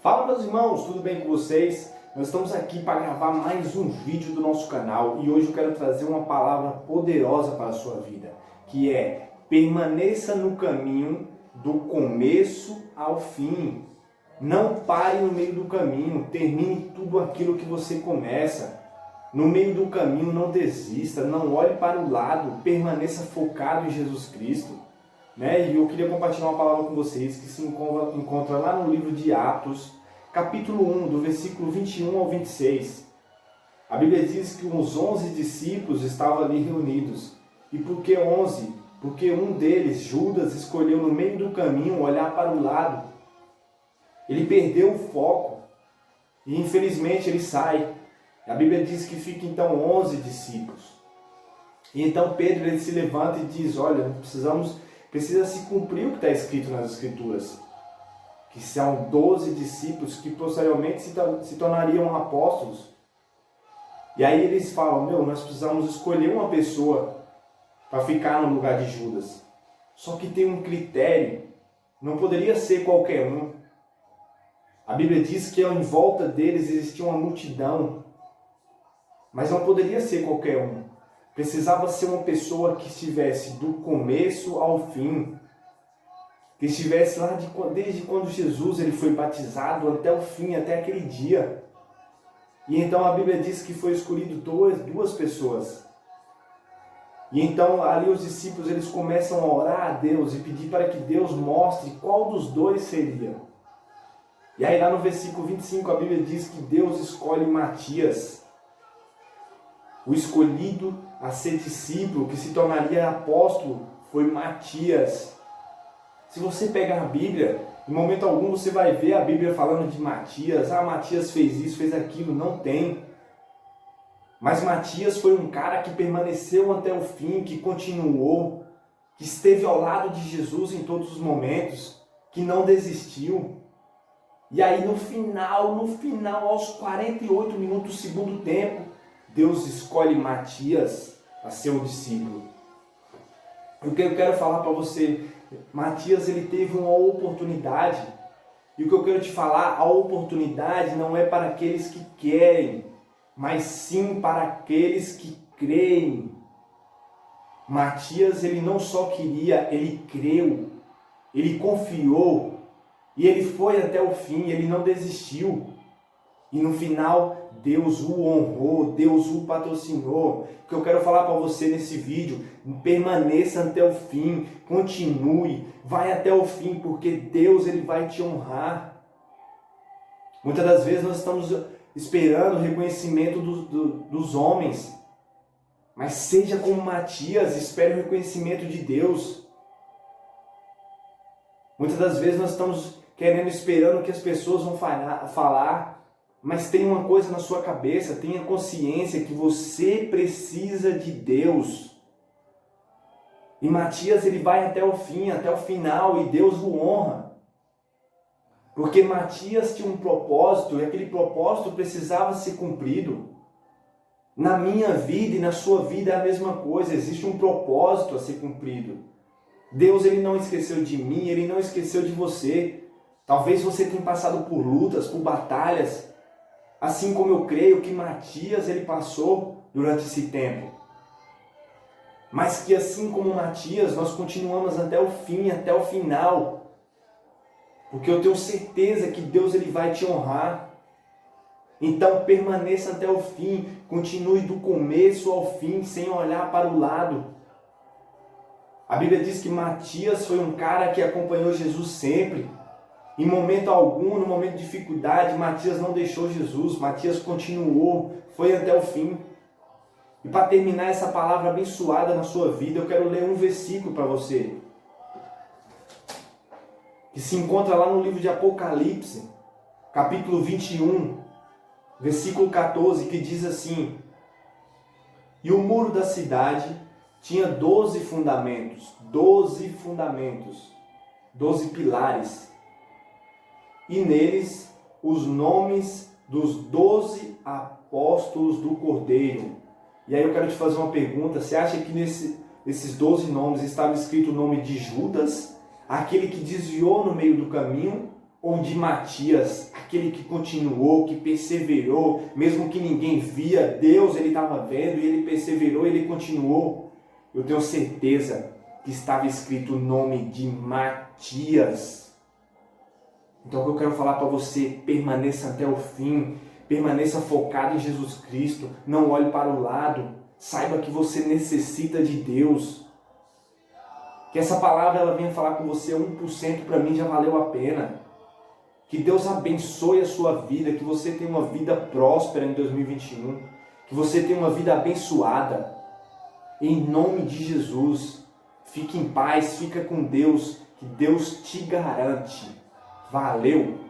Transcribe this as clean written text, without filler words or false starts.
Fala, meus irmãos, tudo bem com vocês? Nós estamos aqui para gravar mais um vídeo do nosso canal e hoje eu quero trazer uma palavra poderosa para a sua vida, que é: permaneça no caminho do começo ao fim. Não pare no meio do caminho, termine tudo aquilo que você começa. No meio do caminho não desista, não olhe para o lado, permaneça focado em Jesus Cristo. E eu queria compartilhar uma palavra com vocês que se encontra lá no livro de Atos, capítulo 1, do versículo 21 ao 26. A Bíblia diz que os 11 discípulos estavam ali reunidos. E por que 11? Porque um deles, Judas, escolheu no meio do caminho olhar para o lado. Ele perdeu o foco e infelizmente ele sai. A Bíblia diz que fica então 11 discípulos. E então Pedro ele se levanta e diz: olha, precisa se cumprir o que está escrito nas Escrituras, que são 12 discípulos que posteriormente se tornariam apóstolos. E aí eles falam: nós precisamos escolher uma pessoa para ficar no lugar de Judas. Só que tem um critério, não poderia ser qualquer um. A Bíblia diz que em volta deles existia uma multidão, mas não poderia ser qualquer um. Precisava ser uma pessoa que estivesse do começo ao fim, que estivesse lá desde quando Jesus ele foi batizado até o fim, até aquele dia. E então a Bíblia diz que foi escolhido duas pessoas. E então ali os discípulos eles começam a orar a Deus e pedir para que Deus mostre qual dos dois seria. E aí lá no versículo 25 a Bíblia diz que Deus escolhe Matias, o escolhido a ser discípulo, que se tornaria apóstolo, foi Matias. Se você pegar a Bíblia, em momento algum você vai ver a Bíblia falando de Matias. Matias fez isso, fez aquilo. Não tem. Mas Matias foi um cara que permaneceu até o fim, que continuou, que esteve ao lado de Jesus em todos os momentos, que não desistiu. E aí no final, aos 48 minutos do segundo tempo, Deus escolhe Matias a ser o discípulo. O que eu quero falar para você, Matias ele teve uma oportunidade. E o que eu quero te falar, a oportunidade não é para aqueles que querem, mas sim para aqueles que creem. Matias ele não só queria, ele creu, ele confiou. E ele foi até o fim, ele não desistiu. E no final, Deus o honrou, Deus o patrocinou. O que eu quero falar para você nesse vídeo: permaneça até o fim, continue, vai até o fim, porque Deus ele vai te honrar. Muitas das vezes nós estamos esperando o reconhecimento dos homens. Mas seja como Matias, espere o reconhecimento de Deus. Muitas das vezes nós estamos esperando que as pessoas vão falar, mas tem uma coisa na sua cabeça, tenha consciência que você precisa de Deus. E Matias ele vai até o fim, até o final, e Deus o honra. Porque Matias tinha um propósito, e aquele propósito precisava ser cumprido. Na minha vida e na sua vida é a mesma coisa, existe um propósito a ser cumprido. Deus ele não esqueceu de mim, ele não esqueceu de você. Talvez você tenha passado por lutas, por batalhas, assim como eu creio que Matias ele passou durante esse tempo. Mas que assim como Matias, nós continuamos até o fim, até o final. Porque eu tenho certeza que Deus ele vai te honrar. Então permaneça até o fim, continue do começo ao fim, sem olhar para o lado. A Bíblia diz que Matias foi um cara que acompanhou Jesus sempre. Em momento algum, no momento de dificuldade, Matias não deixou Jesus, Matias continuou, foi até o fim. E para terminar essa palavra abençoada na sua vida, eu quero ler um versículo para você, que se encontra lá no livro de Apocalipse, capítulo 21, versículo 14, que diz assim: e o muro da cidade tinha 12 fundamentos, 12 pilares, e neles os nomes dos 12 apóstolos do Cordeiro. E aí eu quero te fazer uma pergunta: você acha que nesses 12 nomes estava escrito o nome de Judas, aquele que desviou no meio do caminho, ou de Matias, aquele que continuou, que perseverou, mesmo que ninguém via, Deus ele estava vendo e ele perseverou, ele continuou. Eu tenho certeza que estava escrito o nome de Matias. Então o que eu quero falar para você, permaneça até o fim, permaneça focado em Jesus Cristo, não olhe para o lado, saiba que você necessita de Deus. Que essa palavra ela venha falar com você 1%, para mim já valeu a pena. Que Deus abençoe a sua vida, que você tenha uma vida próspera em 2021, que você tenha uma vida abençoada. Em nome de Jesus, fique em paz, fica com Deus, que Deus te garante. Valeu!